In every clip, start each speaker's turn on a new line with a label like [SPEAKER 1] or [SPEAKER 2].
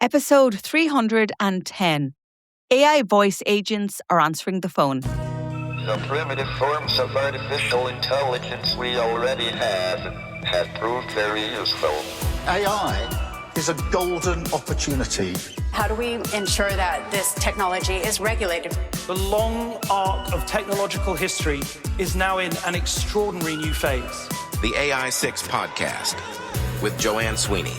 [SPEAKER 1] Episode 310. AI voice agents are answering the phone.
[SPEAKER 2] The primitive forms of artificial intelligence we already have proved very useful.
[SPEAKER 3] AI is a golden opportunity.
[SPEAKER 4] How do we ensure that this technology is regulated?
[SPEAKER 5] The long arc of technological history is now in an extraordinary new phase.
[SPEAKER 6] The AI6 podcast with Joanne Sweeney.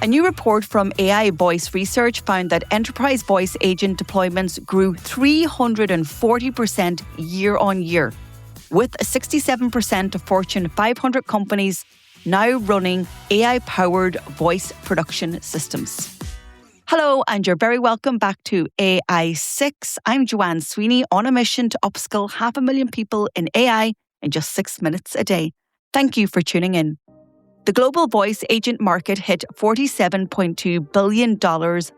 [SPEAKER 1] A new report from AI Voice Research found that enterprise voice agent deployments grew 340% year on year, with 67% of Fortune 500 companies now running AI-powered voice production systems. Hello, and you're very welcome back to AI6. I'm Joanne Sweeney, on a mission to upskill 500,000 people in AI in just 6 minutes a day. Thank you for tuning in. The global voice agent market hit $47.2 billion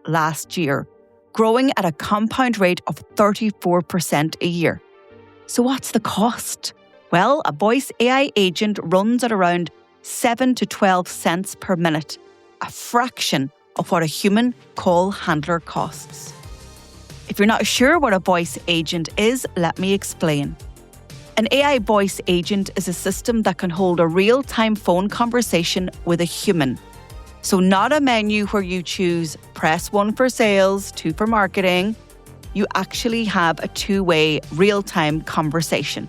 [SPEAKER 1] last year, growing at a compound rate of 34% a year. So what's the cost? Well, a voice AI agent runs at around 7 to 12 cents per minute, a fraction of what a human call handler costs. If you're not sure what a voice agent is, let me explain. An AI voice agent is a system that can hold a real-time phone conversation with a human. So not a menu where you choose press 1 for sales, 2 for marketing. You actually have a two-way real-time conversation.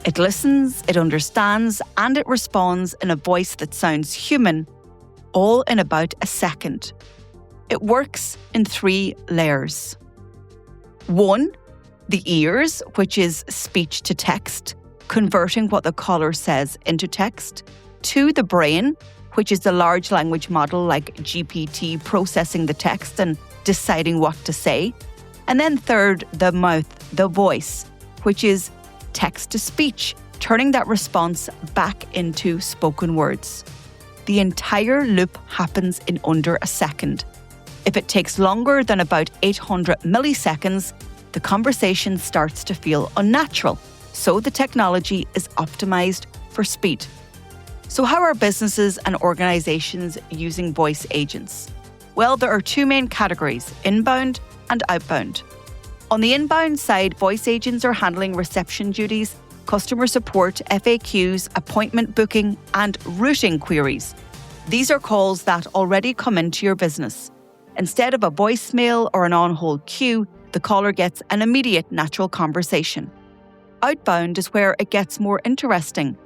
[SPEAKER 1] It listens, it understands, and it responds in a voice that sounds human, all in about a second. It works in 3 layers. 1, the ears, which is speech to text, converting what the caller says into text. 2, the brain, which is the large language model like GPT processing the text and deciding what to say. And then 3rd, the mouth, the voice, which is text to speech, turning that response back into spoken words. The entire loop happens in under a second. If it takes longer than about 800 milliseconds, the conversation starts to feel unnatural, so the technology is optimized for speed. So how are businesses and organizations using voice agents? Well, there are 2 main categories, inbound and outbound. On the inbound side, voice agents are handling reception duties, customer support, FAQs, appointment booking, and routing queries. These are calls that already come into your business. Instead of a voicemail or an on-hold queue, the caller gets an immediate natural conversation. Outbound is where it gets more interesting.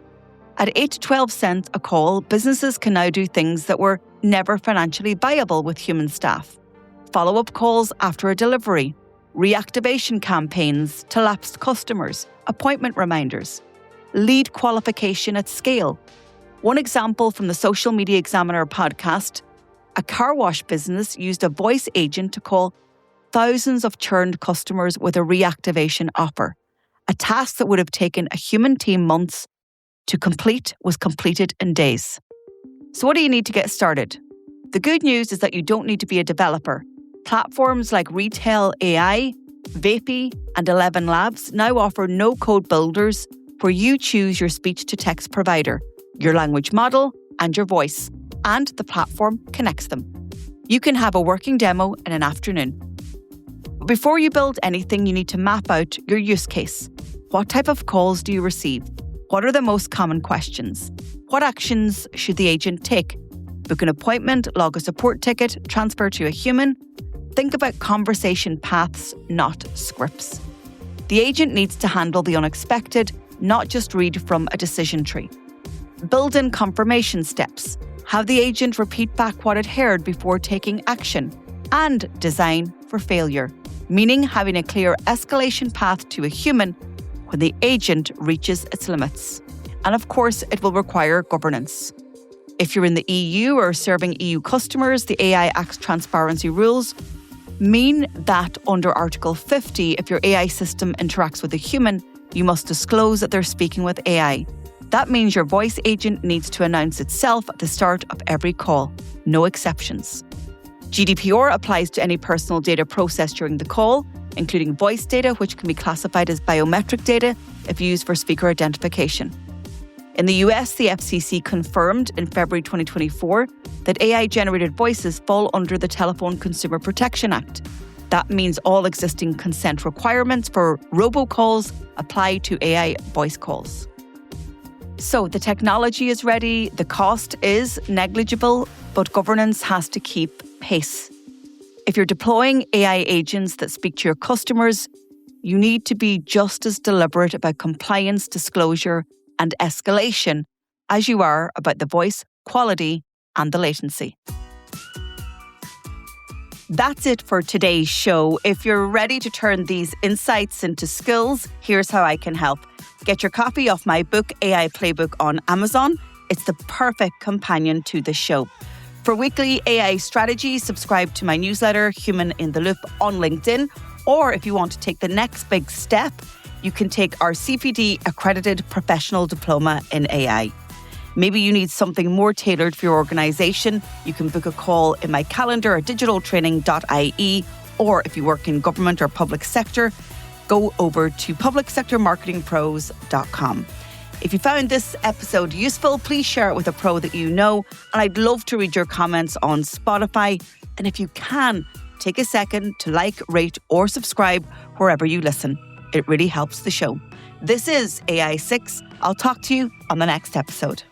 [SPEAKER 1] At 8 to 12 cents a call, businesses can now do things that were never financially viable with human staff. Follow-up calls after a delivery, reactivation campaigns to lapsed customers, appointment reminders, lead qualification at scale. One example from the Social Media Examiner podcast, a car wash business used a voice agent to call thousands of churned customers with a reactivation offer. A task that would have taken a human team months to complete was completed in days. So what do you need to get started? The good news is that you don't need to be a developer. Platforms like Retail AI, Vapey, and 11 Labs now offer no-code builders where you choose your speech-to-text provider, your language model, and your voice, and the platform connects them. You can have a working demo in an afternoon. But before you build anything, you need to map out your use case. What type of calls do you receive? What are the most common questions? What actions should the agent take? Book an appointment, log a support ticket, transfer to a human. Think about conversation paths, not scripts. The agent needs to handle the unexpected, not just read from a decision tree. Build in confirmation steps. Have the agent repeat back what it heard before taking action. And design for failure, meaning having a clear escalation path to a human when the agent reaches its limits. And of course, it will require governance. If you're in the EU or serving EU customers, the AI Act's transparency rules mean that under Article 50, if your AI system interacts with a human, you must disclose that they're speaking with AI. That means your voice agent needs to announce itself at the start of every call. No exceptions. GDPR applies to any personal data processed during the call, including voice data, which can be classified as biometric data if used for speaker identification. In the US, the FCC confirmed in February 2024 that AI-generated voices fall under the Telephone Consumer Protection Act. That means all existing consent requirements for robocalls apply to AI voice calls. So the technology is ready, the cost is negligible, but governance has to keep pace. If you're deploying AI agents that speak to your customers, you need to be just as deliberate about compliance, disclosure, and escalation as you are about the voice quality and the latency. That's it for today's show. If you're ready to turn these insights into skills, here's how I can help. Get your copy of my book, AI Playbook, on Amazon. It's the perfect companion to the show. For weekly AI strategy, subscribe to my newsletter, Human in the Loop, on LinkedIn. Or if you want to take the next big step, you can take our CPD accredited professional diploma in AI. Maybe you need something more tailored for your organisation. You can book a call in my calendar at digitaltraining.ie, or if you work in government or public sector, go over to publicsectormarketingpros.com. If you found this episode useful, please share it with a pro that you know, and I'd love to read your comments on Spotify. And if you can, take a second to like, rate, or subscribe wherever you listen. It really helps the show. This is AI6. I'll talk to you on the next episode.